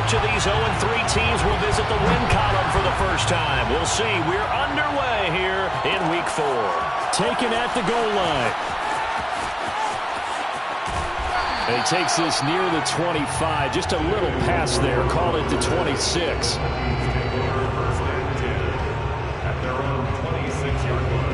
Which of these 0-3 teams will visit the win column for the first time? We'll see. We're underway here in Week 4. Taken at the goal line. And he takes this near the 25. Just a little pass there. Call it the 26. At their own 26-yard line.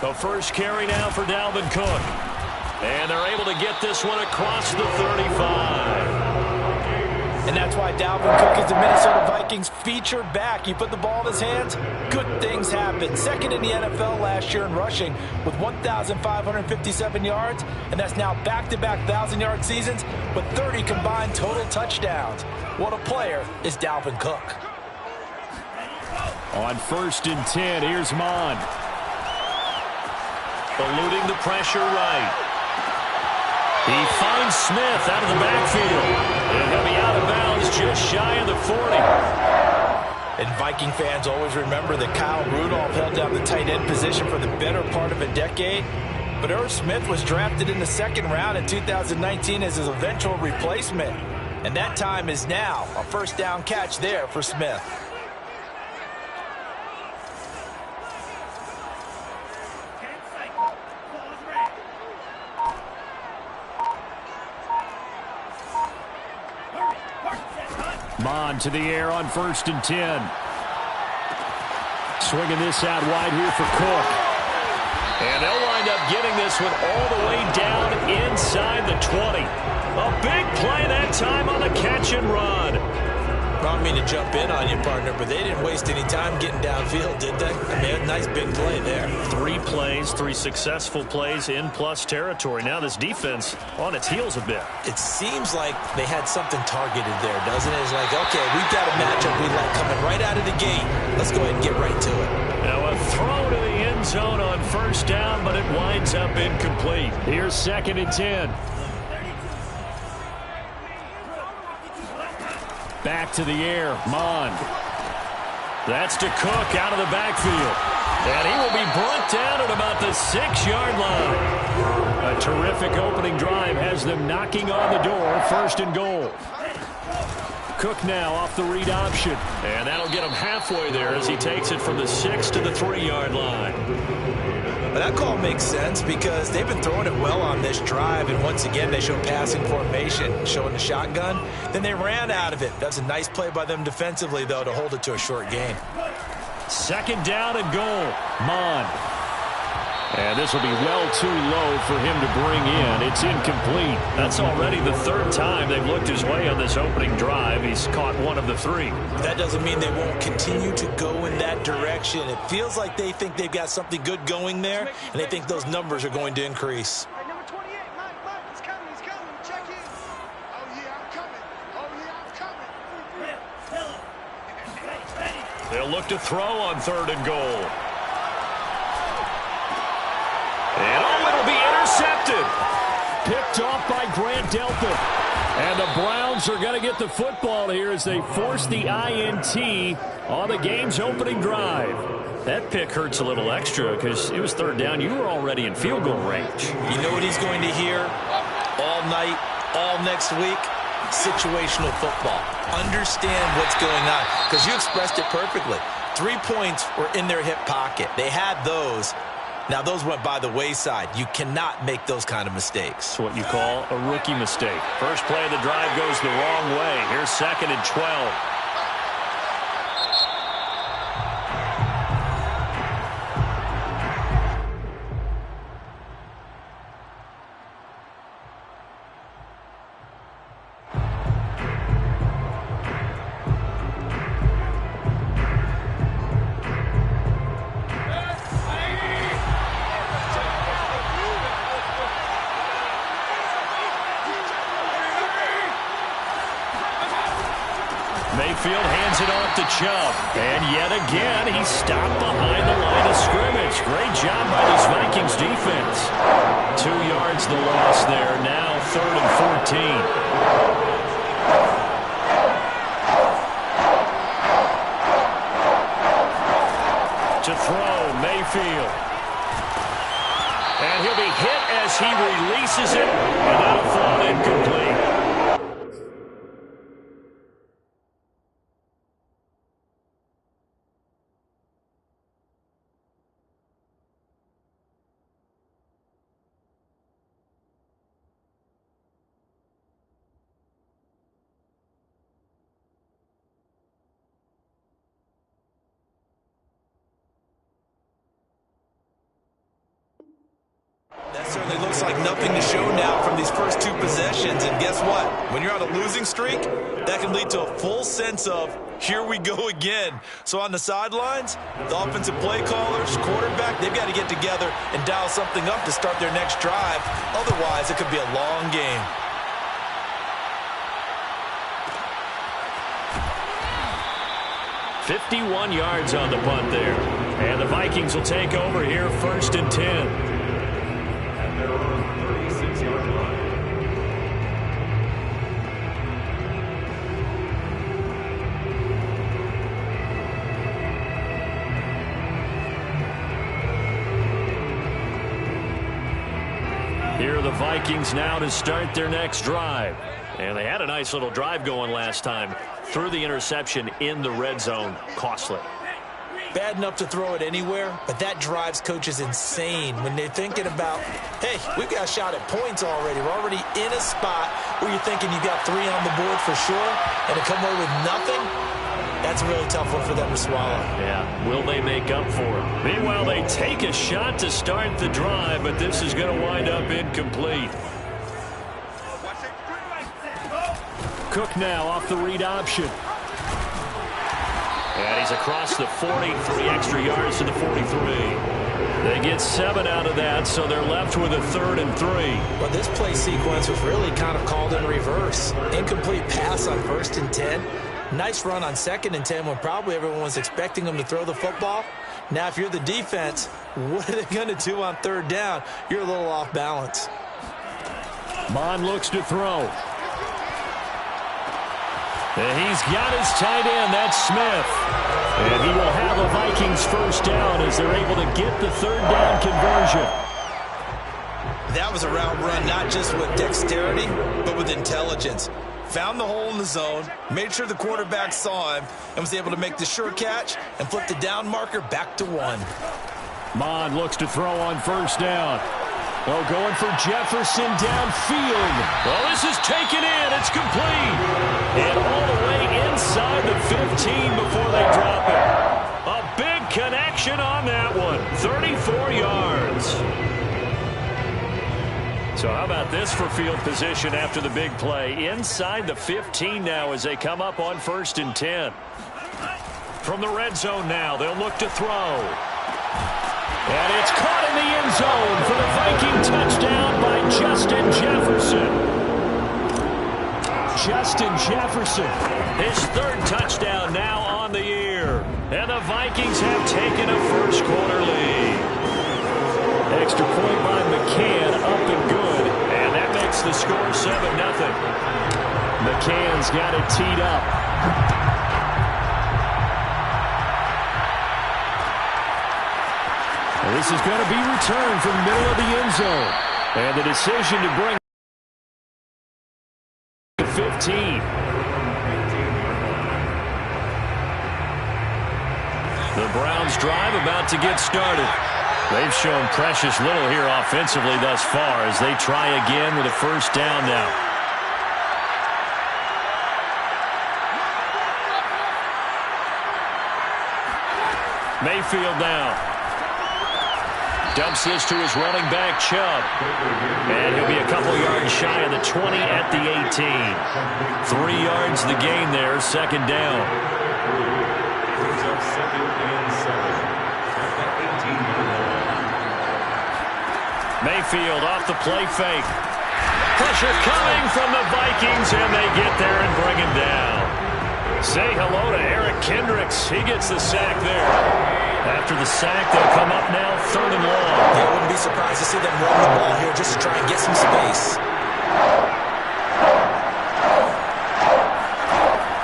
The first carry now for Dalvin Cook. And they're able to get this one across the 35. And that's why Dalvin Cook is the Minnesota Vikings featured back. You put the ball in his hands, good things happen. Second in the NFL last year in rushing with 1,557 yards. And that's now back-to-back 1,000-yard seasons with 30 combined total touchdowns. What a player is Dalvin Cook. On 1st and 10, here's Mond. Eluding the pressure right. He finds Smith out of the backfield. And he'll be out of bounds just shy of the 40. And Viking fans always remember that Kyle Rudolph held down the tight end position for the better part of a decade. But Irv Smith was drafted in the 2nd round in 2019 as his eventual replacement. And that time is now. A first down catch there for Smith. Mond to the air on 1st and 10. Swinging this out wide here for Cook. And they'll wind up getting this one all the way down inside the 20. A big play that time on the catch and run. I don't mean to jump in on you, partner, but they didn't waste any time getting downfield, did they? I mean, a nice big play there. 3 plays, 3 successful plays in plus territory. Now this defense on its heels a bit. It seems like they had something targeted there, doesn't it? It's like, okay, we've got a matchup we like coming right out of the gate. Let's go ahead and get right to it. Now a throw to the end zone on 1st down, but it winds up incomplete. Here's 2nd and 10. Back to the air, Mond. That's to Cook out of the backfield. And he will be brought down at about the 6-yard line. A terrific opening drive has them knocking on the door, 1st and goal. Cook now off the read option. And that'll get him halfway there as he takes it from the 6 to the 3-yard line. But that call makes sense because they've been throwing it well on this drive, and once again they show passing formation, showing the shotgun. Then they ran out of it. That's a nice play by them defensively, though, to hold it to a short gain. 2nd down and goal. Mond. And this will be well too low for him to bring in. It's incomplete. That's already the 3rd time they've looked his way on this opening drive. He's caught 1 of the 3. That doesn't mean they won't continue to go in that direction. It feels like they think they've got something good going there, and they think those numbers are going to increase. Number 28, Mike, he's coming, check in. Oh, yeah, I'm coming. They'll look to throw on 3rd and goal. And it'll be intercepted. Picked off by Grant Delpit. And the Browns are going to get the football here as they force the INT on the game's opening drive. That pick hurts a little extra because it was 3rd down. You were already in field goal range. You know what he's going to hear all night, all next week? Situational football. Understand what's going on because you expressed it perfectly. 3 points were in their hip pocket. They had those. Now, those went by the wayside. You cannot make those kind of mistakes. It's what you call a rookie mistake. First play of the drive goes the wrong way. Here's 2nd and 12. Mayfield hands it off to Chubb. And yet again, he's stopped behind the line of scrimmage. Great job by this Vikings defense. 2 yards the loss there. Now 3rd and 14. To throw, Mayfield. And he'll be hit as he releases it. And that'll fall incomplete. That certainly looks like nothing to show now from these first 2 possessions. And guess what? When you're on a losing streak, that can lead to a full sense of, here we go again. So on the sidelines, the offensive play callers, quarterback, they've got to get together and dial something up to start their next drive. Otherwise, it could be a long game. "51 yards on the punt there. And the Vikings will take over here 1st and 10. Their own 36-yard line. Here are the Vikings now to start their next drive. And they had a nice little drive going last time. Threw the interception in the red zone. Costly. Bad enough to throw it anywhere, but that drives coaches insane when they're thinking about, hey, we've got a shot at points already. We're already in a spot where you're thinking you've got 3 on the board for sure, and to come away with nothing, that's a really tough one for them to swallow. Yeah, will they make up for it? Meanwhile, they take a shot to start the drive, but this is going to wind up incomplete. Cook now off the read option. And he's across the 40, 3 extra yards to the 43. They get 7 out of that, so they're left with a 3rd and 3. Well, this play sequence was really kind of called in reverse. Incomplete pass on 1st and 10. Nice run on 2nd and 10 when probably everyone was expecting them to throw the football. Now, if you're the defense, what are they going to do on 3rd down? You're a little off balance. Mond looks to throw. And he's got his tight end. That's Smith. And he will have a Vikings 1st down as they're able to get the 3rd down conversion. That was a route run, not just with dexterity, but with intelligence. Found the hole in the zone, made sure the quarterback saw him, and was able to make the sure catch and flip the down marker back to 1. Mond looks to throw on 1st down. Oh, going for Jefferson downfield. Well, this is taken in. It's complete. And all the way inside the 15 before they drop it. A big connection on that one. 34 yards. So how about this for field position after the big play? Inside the 15 now as they come up on 1st and 10. From the red zone now, they'll look to throw. And it's caught in the end zone for the Viking touchdown by Justin Jefferson. Justin Jefferson, his 3rd touchdown now on the year. And the Vikings have taken a 1st quarter lead. Extra point by McCann, up and good. And that makes the score 7-0. McCann's got it teed up. This is going to be returned from the middle of the end zone. And the decision to bring to 15. The Browns drive about to get started. They've shown precious little here offensively thus far as they try again with a 1st down now. Mayfield now. Dumps this to his running back, Chubb. And he'll be a couple yards shy of the 20 at the 18. 3 yards the gain there, 2nd down. Brings up 2nd and 7 at the 18-yard line. Mayfield off the play fake. Pressure coming from the Vikings, and they get there and bring him down. Say hello to Eric Kendricks. He gets the sack there. After the sack, they'll come up now 3rd and long. Yeah, I wouldn't be surprised to see them run the ball here just to try and get some space.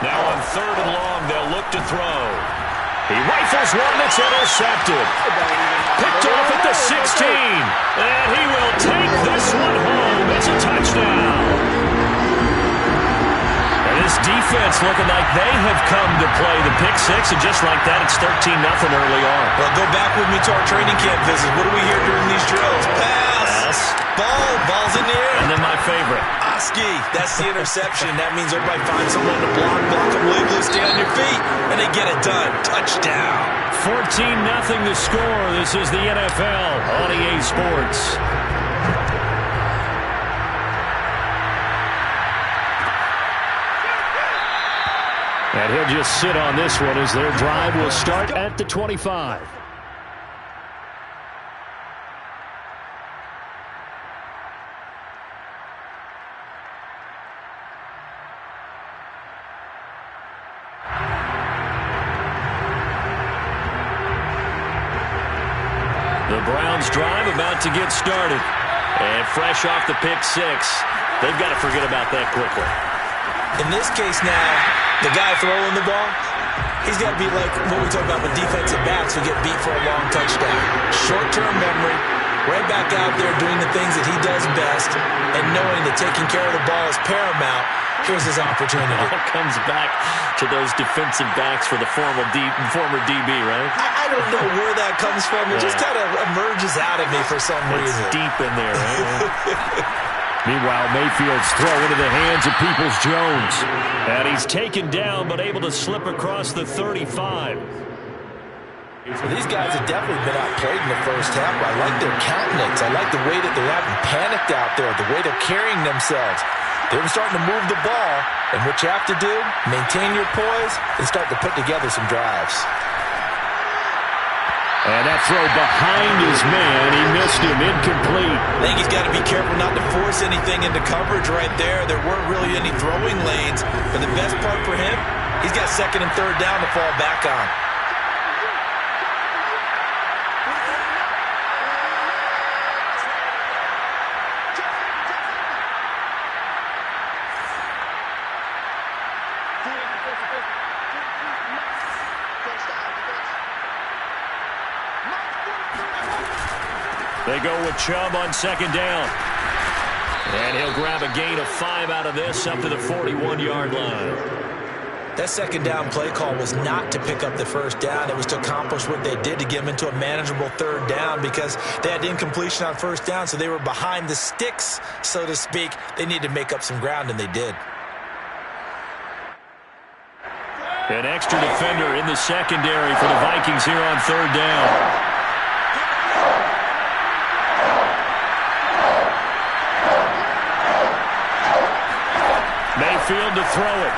Now on 3rd and long, they'll look to throw. He rifles one that's intercepted. Picked off at the 16. And he will take this one home. It's a touchdown. And this defense looking like they have come to play the pick six. And just like that, it's 13-0 early on. Well, go back with me to our training camp visit. What do we hear during these drills? Pass. Ball's in the air. And then my favorite. Oski, that's the interception. That means everybody finds someone to block them legally, stay on your feet, and they get it done. Touchdown. 14-0 the score. This is the NFL on EA Sports. And he'll just sit on this one as their drive will start at the 25. The Browns drive about to get started. And fresh off the pick six, they've got to forget about that quickly. In this case now, the guy throwing the ball, he's got to be like what we talk about with defensive backs who get beat for a long touchdown. Short-term memory, right back out there doing the things that he does best, and knowing that taking care of the ball is paramount. Here's his opportunity. It all comes back to those defensive backs for the former DB, right? I don't know where that comes from. It just kind of emerges out of me for some reason. It's deep in there, right? Meanwhile, Mayfield's throw into the hands of Peoples-Jones. And he's taken down, but able to slip across the 35. So these guys have definitely been outplayed in the first half. I like their countenance. I like the way that they haven't panicked out there, the way they're carrying themselves. They're starting to move the ball, and what you have to do, maintain your poise and start to put together some drives. And that throw behind his man, he missed him, incomplete. I think he's got to be careful not to force anything into coverage right there. There weren't really any throwing lanes, but the best part for him, he's got 2nd and 3rd down to fall back on. They go with Chubb on 2nd down. And he'll grab a gain of 5 out of this up to the 41-yard line. That 2nd down play call was not to pick up the 1st down. It was to accomplish what they did to get them into a manageable 3rd down because they had incompletion on 1st down, so they were behind the sticks, so to speak. They needed to make up some ground, and they did. An extra defender in the secondary for the Vikings here on 3rd down. Mayfield to throw it.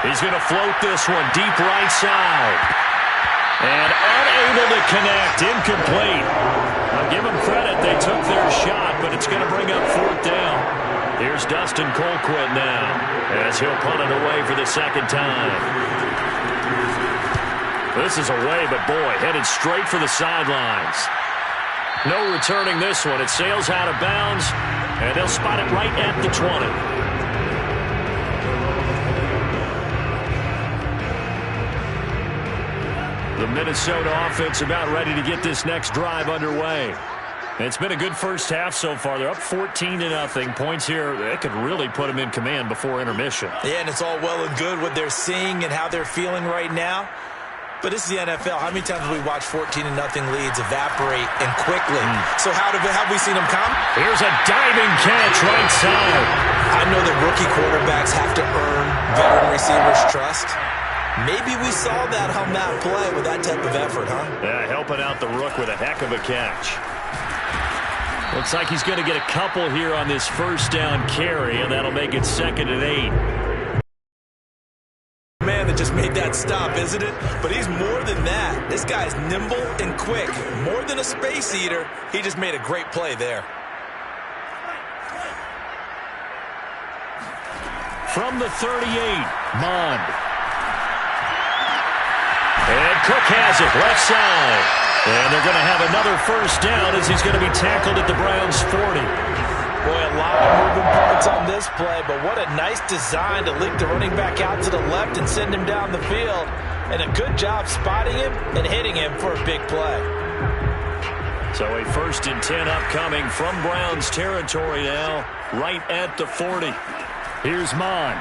He's going to float this one deep right side. And unable to connect. Incomplete. I'll give them credit. They took their shot, but it's going to bring up 4th down. Here's Dustin Colquitt now as he'll punt it away for the 2nd time. This is away, but boy, headed straight for the sidelines. No returning this one. It sails out of bounds, and they'll spot it right at the 20. The Minnesota offense about ready to get this next drive underway. It's been a good first half so far. They're up 14-0. Points here, they could really put them in command before intermission. Yeah, and it's all well and good what they're seeing and how they're feeling right now. But this is the NFL. How many times have we watched 14-0 leads evaporate and quickly? So how have we seen them come? Here's a diving catch right side. I know that rookie quarterbacks have to earn veteran receivers' trust. Maybe we saw that on that play with that type of effort, huh? Yeah, helping out the rook with a heck of a catch. Looks like he's going to get a couple here on this 1st down carry, and that'll make it 2nd and 8. Man that just made that stop, isn't it? But he's more than that. This guy's nimble and quick. More than a space eater, he just made a great play there. From the 38, Mond. Cook has it, left side. And they're going to have another first down as he's going to be tackled at the Browns' 40. Boy, a lot of moving parts on this play, but what a nice design to link the running back out to the left and send him down the field. And a good job spotting him and hitting him for a big play. So a 1st and 10 upcoming from Browns territory now, right at the 40. Here's Mond.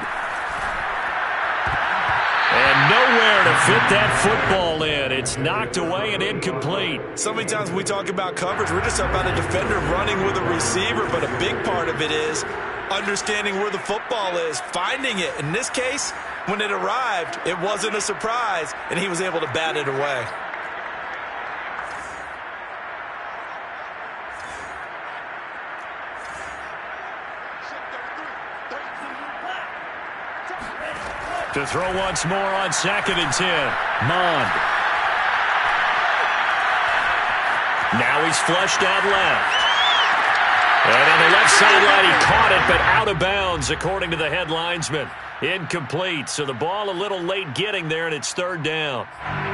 And nowhere to fit that football in. It's knocked away and incomplete. So many times when we talk about coverage, we're just about a defender running with a receiver, but a big part of it is understanding where the football is, finding it. In this case, when it arrived, it wasn't a surprise, and he was able to bat it away. To throw once more on 2nd and 10. Mond. Now he's flushed out left. And on the left sideline, he caught it, but out of bounds, according to the head linesman. Incomplete, so the ball a little late getting there, and it's 3rd down.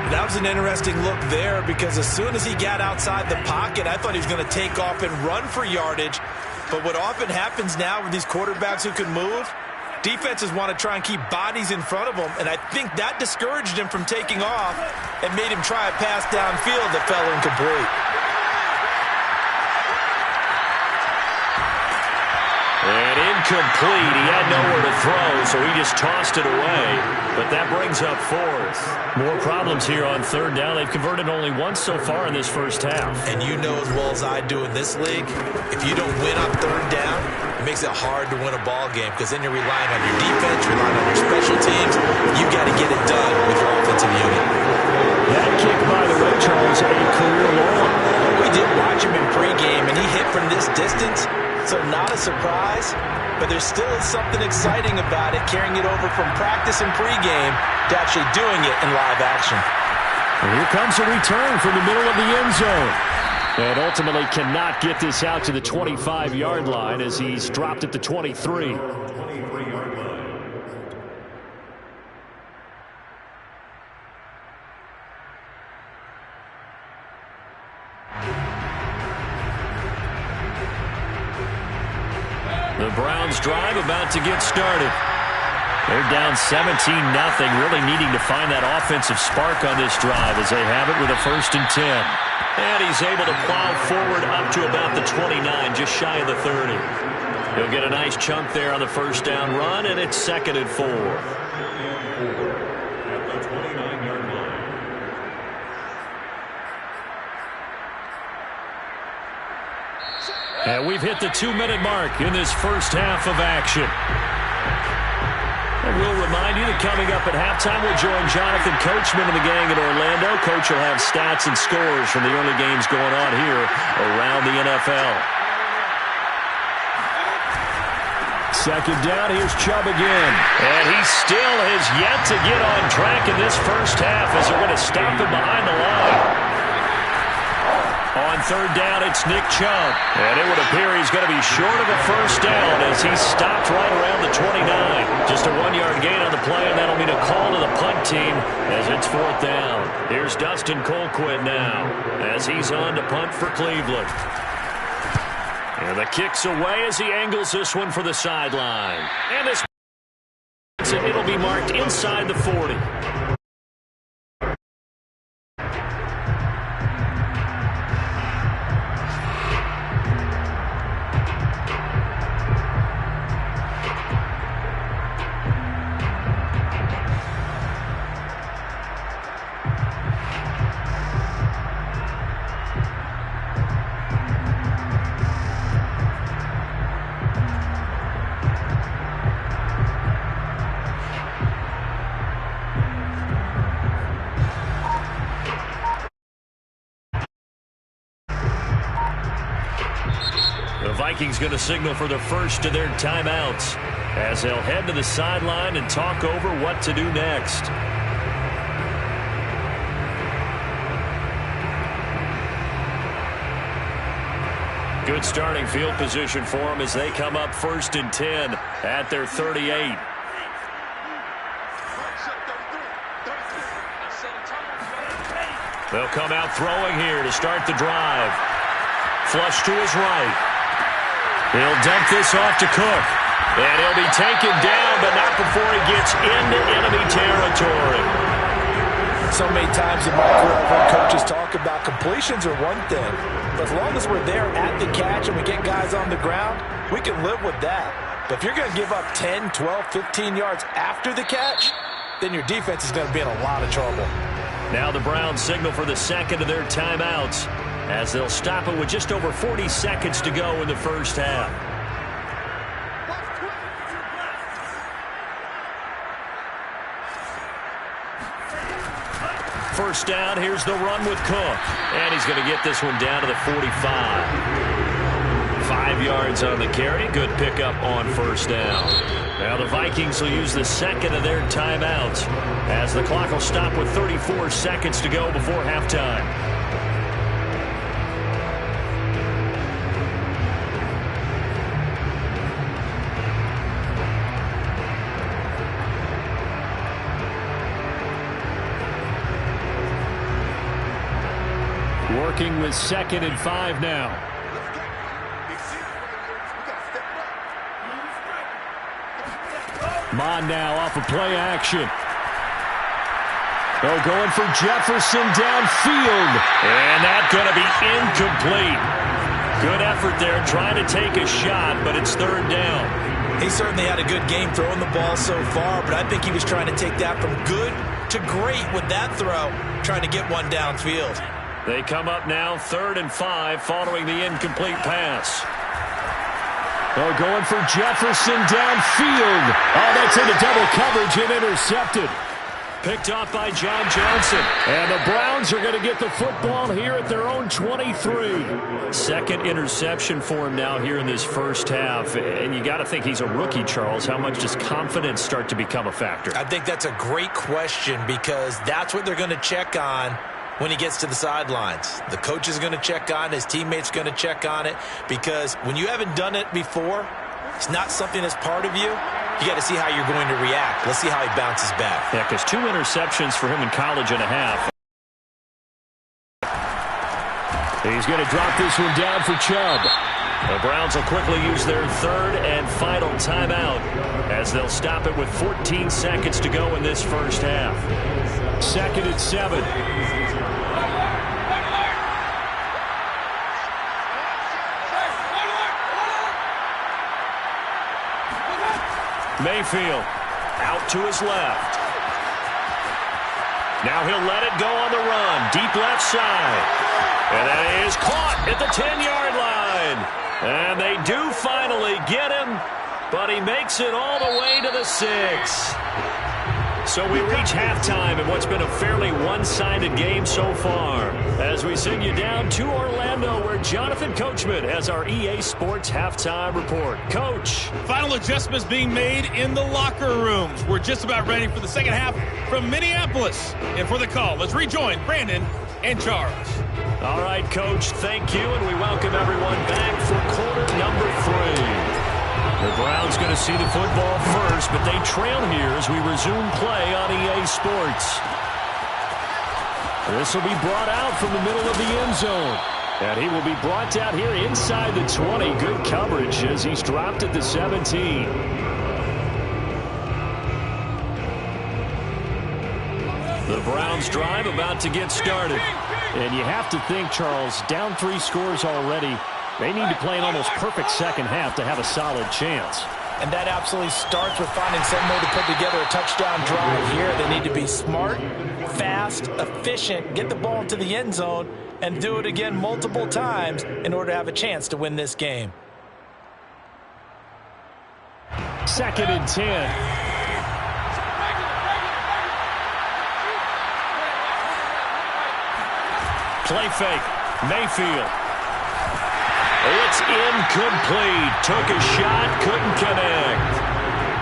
That was an interesting look there because as soon as he got outside the pocket, I thought he was going to take off and run for yardage. But what often happens now with these quarterbacks who can move, defenses want to try and keep bodies in front of them, and I think that discouraged him from taking off and made him try a pass downfield that fell incomplete. And incomplete. He had nowhere to throw, so he just tossed it away. But that brings up 4th. More problems here on 3rd down. They've converted only once so far in this first half. And you know as well as I do in this league, if you don't win on 3rd down, it makes it hard to win a ball game because then you're relying on your defense, relying on your special teams. You got to get it done with your offensive unit. That kick, by the way, Charles, a career long. We did watch him in pregame, and he hit from this distance, so not a surprise. But there still is something exciting about it, carrying it over from practice and pregame to actually doing it in live action. And here comes a return from the middle of the end zone. And ultimately cannot get this out to the 25-yard line as he's dropped at the 23. The Browns drive about to get started. They're down 17-0, really needing to find that offensive spark on this drive as they have it with a 1st and 10. And he's able to plow forward up to about the 29, just shy of the 30. He'll get a nice chunk there on the 1st down run, and it's 2nd and 4. At the 29-yard line. And we've hit the 2-minute mark in this first half of action. And we'll remind you that coming up at halftime, we'll join Jonathan Coachman and the gang in Orlando. Coach will have stats and scores from the early games going on here around the NFL. 2nd down, here's Chubb again. And he still has yet to get on track in this first half as they're going to stop him behind the line. On 3rd down, it's Nick Chubb. And it would appear he's going to be short of a first down as he's stopped right around the 29. Just a 1-yard gain on the play, and that'll mean a call to the punt team as it's 4th down. Here's Dustin Colquitt now as he's on to punt for Cleveland. And the kick's away as he angles this one for the sideline. And this, it'll be marked inside the 40. The Vikings going to signal for the first of their timeouts as they'll head to the sideline and talk over what to do next. Good starting field position for them as they come up 1st and 10 at their 38. They'll come out throwing here to start the drive. Flush to his right. He'll dump this off to Cook. And he'll be taken down, but not before he gets into enemy territory. So many times in my career, I've heard coaches talk about completions are one thing. But as long as we're there at the catch and we get guys on the ground, we can live with that. But if you're going to give up 10, 12, 15 yards after the catch, then your defense is going to be in a lot of trouble. Now the Browns signal for the second of their timeouts as they'll stop it with just over 40 seconds to go in the first half. First down, here's the run with Cook. And he's going to get this one down to the 45. 5 yards on the carry. Good pickup on first down. Now the Vikings will use the second of their timeouts as the clock will stop with 34 seconds to go before halftime. Working with 2nd and 5 now. Mond now off of play action. Oh, going for Jefferson downfield. And that's going to be incomplete. Good effort there trying to take a shot, but it's third down. He certainly had a good game throwing the ball so far, but I think he was trying to take that from good to great with that throw, trying to get one downfield. They come up now 3rd and 5 following the incomplete pass. Oh, going for Jefferson downfield. Oh, that's into double coverage and intercepted. Picked off by John Johnson. And the Browns are going to get the football here at their own 23. Second interception for him now here in this first half. And you got to think he's a rookie, Charles. How much does confidence start to become a factor? I think that's a great question because that's what they're going to check on when he gets to the sidelines. The coach is going to check on it. His teammates going to check on it because when you haven't done it before, it's not something that's part of you. You got to see how you're going to react. Let's see how he bounces back. Yeah, because 2 interceptions for him in college and a half. He's going to drop this one down for Chubb. The Browns will quickly use their 3rd and final timeout as they'll stop it with 14 seconds to go in this first half. 2nd and 7. Mayfield out to his left. Now he'll let it go on the run. Deep left side. And that is caught at the 10-yard line. And they do finally get him, but he makes it all the way to the 6. So we reach halftime in what's been a fairly one-sided game so far as we send you down to Orlando where Jonathan Coachman has our EA Sports halftime report. Coach. Final adjustments being made in the locker rooms. We're just about ready for the second half from Minneapolis. And for the call, let's rejoin Brandon and Charles. All right, Coach, thank you, and we welcome everyone back for quarter number 3. The Browns going to see the football first, but they trail here as we resume play on EA Sports. This will be brought out from the middle of the end zone. And he will be brought down here inside the 20. Good coverage as he's dropped at the 17. The Browns drive about to get started. And you have to think, Charles, down 3 scores already. They need to play an almost perfect second half to have a solid chance. And that absolutely starts with finding some way to put together a touchdown drive here. They need to be smart, fast, efficient, get the ball into the end zone, and do it again multiple times in order to have a chance to win this game. 2nd and 10. Play fake. Mayfield. It's incomplete. Took a shot, couldn't connect.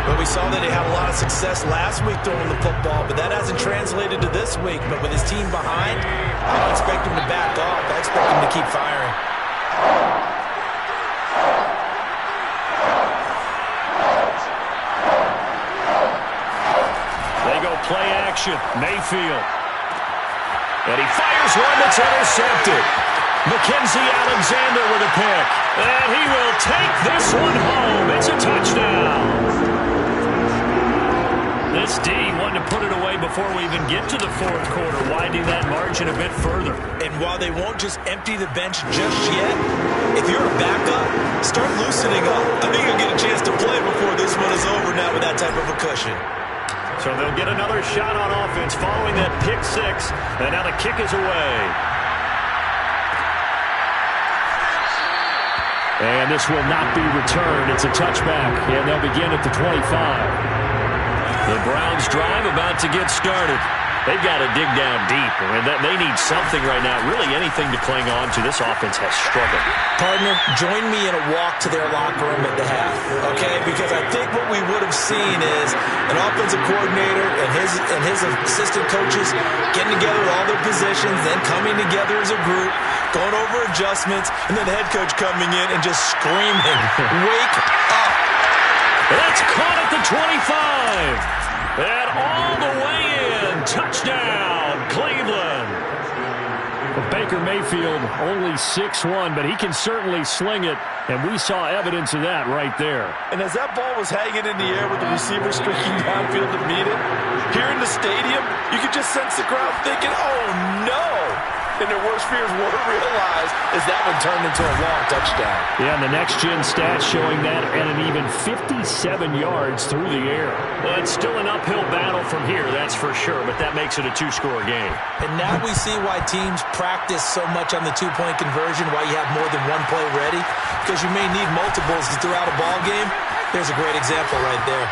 Well, we saw that he had a lot of success last week throwing the football, but that hasn't translated to this week. But with his team behind, I don't expect him to back off. I expect him to keep firing. They go play action. Mayfield. And he fires one that's intercepted. Mackenzie Alexander with a pick. And he will take this one home. It's a touchdown. This D wanted to put it away before we even get to the fourth quarter, widening that margin a bit further. And while they won't just empty the bench just yet, if you're a backup, start loosening up. I think you'll get a chance to play before this one is over now with that type of a cushion. So they'll get another shot on offense following that pick six, and now the kick is away. And this will not be returned. It's a touchback, and they'll begin at the 25. The Browns drive about to get started. They've got to dig down deep. I mean, they need something right now, really anything to cling on to. This offense has struggled. Partner, join me in a walk to their locker room at the half, okay? Because I think what we would have seen is an offensive coordinator and his assistant coaches getting together with all their positions, then coming together as a group, going over adjustments, and then the head coach coming in and just screaming, "Wake up!" That's caught at the 25. And all the way in. Touchdown, Cleveland. Well, Baker Mayfield only 6'1", but he can certainly sling it, and we saw evidence of that right there. And as that ball was hanging in the air with the receiver streaking downfield to meet it, here in the stadium, you could just sense the crowd thinking, "Oh, no!" And their worst fears were realized as that one turned into a long touchdown. Yeah, and the next-gen stats showing that at an even 57 yards through the air. Well, it's still an uphill battle from here, that's for sure, but that makes it a two-score game. And now we see why teams practice so much on the two-point conversion, why you have more than one play ready, because you may need multiples throughout a ball game. There's a great example right there.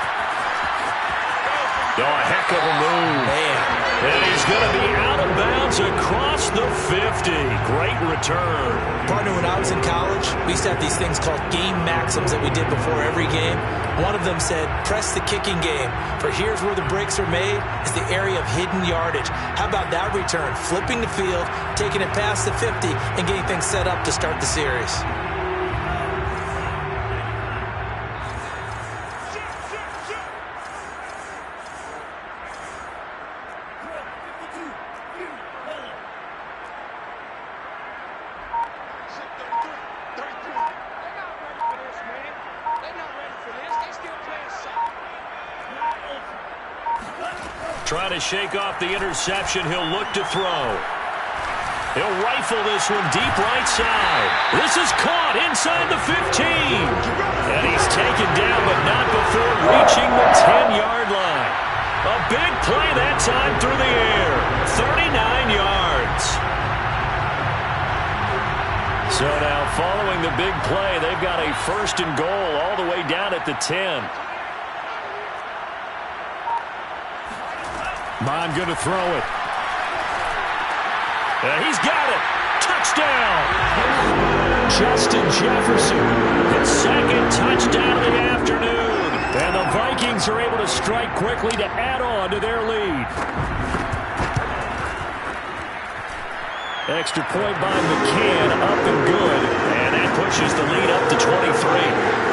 Oh, a heck of a move. Man. And he's going to be out of bounds across the 50. Great return. Partner, when I was in college, we used to have these things called game maxims that we did before every game. One of them said, press the kicking game, for here's where the breaks are made, is the area of hidden yardage. How about that return? Flipping the field, taking it past the 50, and getting things set up to start the series. Trying to shake off the interception. He'll look to throw. He'll rifle this one deep right side. This is caught inside the 15. And he's taken down, but not before reaching the 10-yard line. A big play that time through the air. 39 yards. So now following the big play, they've got a first and goal all the way down at the 10. Mon going to throw it. He's got it. Touchdown. Justin Jefferson. The second touchdown of the afternoon. And the Vikings are able to strike quickly to add on to their lead. Extra point by McCann, up and good. And that pushes the lead up to 23.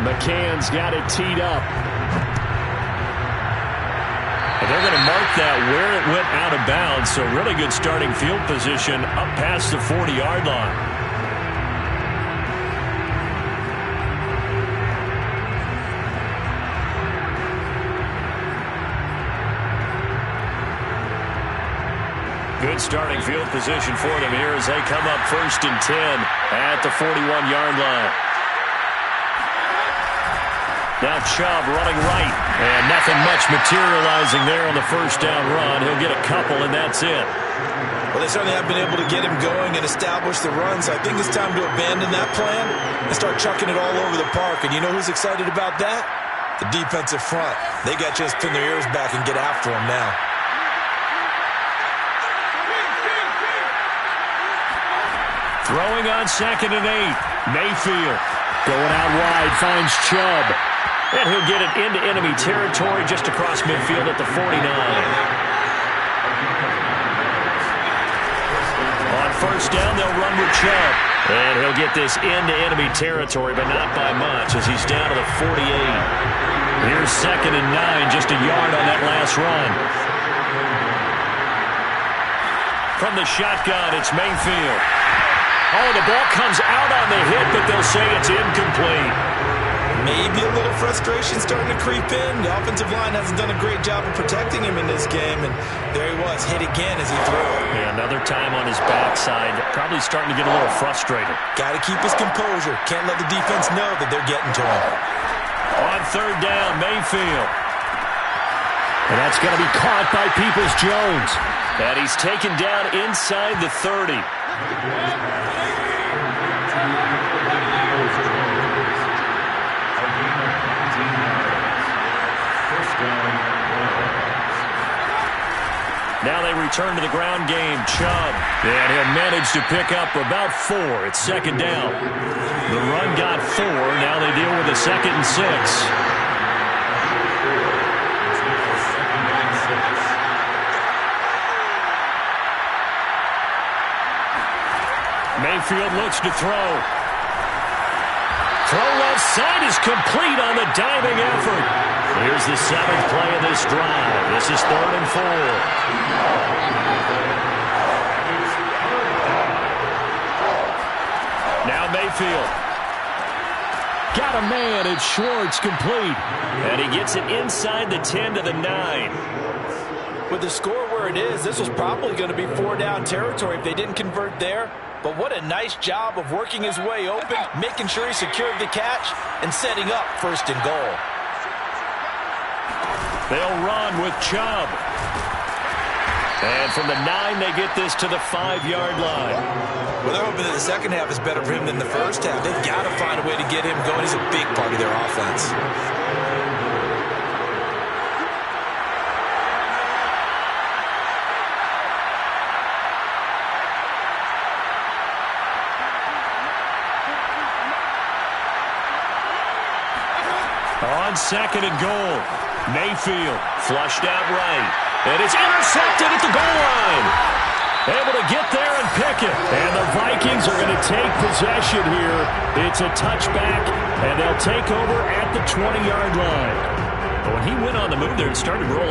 McCann's got it teed up. And they're going to mark that where it went out of bounds, so really good starting field position up past the 40-yard line. Good starting field position for them here as they come up 1st and 10 at the 41-yard line. Now Chubb running right, and nothing much materializing there on the first down run. He'll get a couple, and that's it. Well, they certainly have been able to get him going and establish the run, so I think it's time to abandon that plan and start chucking it all over the park. And you know who's excited about that? The defensive front. They got to just pin their ears back and get after him now. Throwing on 2nd and 8. Mayfield going out wide, finds Chubb. And he'll get it into enemy territory just across midfield at the 49. first down, they'll run with Chubb. And he'll get this into enemy territory, but not by much as he's down to the 48. Here's 2nd and 9, just a yard on that last run. From the shotgun, it's Mayfield. Oh, the ball comes out on the hit, but they'll say it's incomplete. Maybe a little frustration starting to creep in. The offensive line hasn't done a great job of protecting him in this game, and there he was, hit again as he threw it. Yeah, another time on his backside, probably starting to get a little frustrated. Got to keep his composure. Can't let the defense know that they're getting to him. On 3rd down, Mayfield. And that's going to be caught by Peoples-Jones. And he's taken down inside the 30. Now they return to the ground game. Chubb. And he'll manage to pick up about 4. It's 2nd down. The run got 4. Now they deal with a 2nd and 6. Mayfield looks to throw. Throw left side is complete on the diving effort. Here's the 7th play of this drive. This is 3rd and 4. Now Mayfield. Got a man. It's Schwartz, complete. And he gets it inside the 10 to the 9. With the score where it is, this was probably going to be 4-down territory if they didn't convert there. But what a nice job of working his way open, making sure he secured the catch, and setting up 1st and goal. They'll run with Chubb. And from the 9, they get this to the 5-yard line. Well, they're hoping that the second half is better for him than the first half. They've got to find a way to get him going. He's a big part of their offense. On 2nd and goal, Mayfield flushed out right. And it's intercepted at the goal line. Able to get there and pick it. And the Vikings are going to take possession here. It's a touchback, and they'll take over at the 20-yard line. But when he went on the move there and started rolling,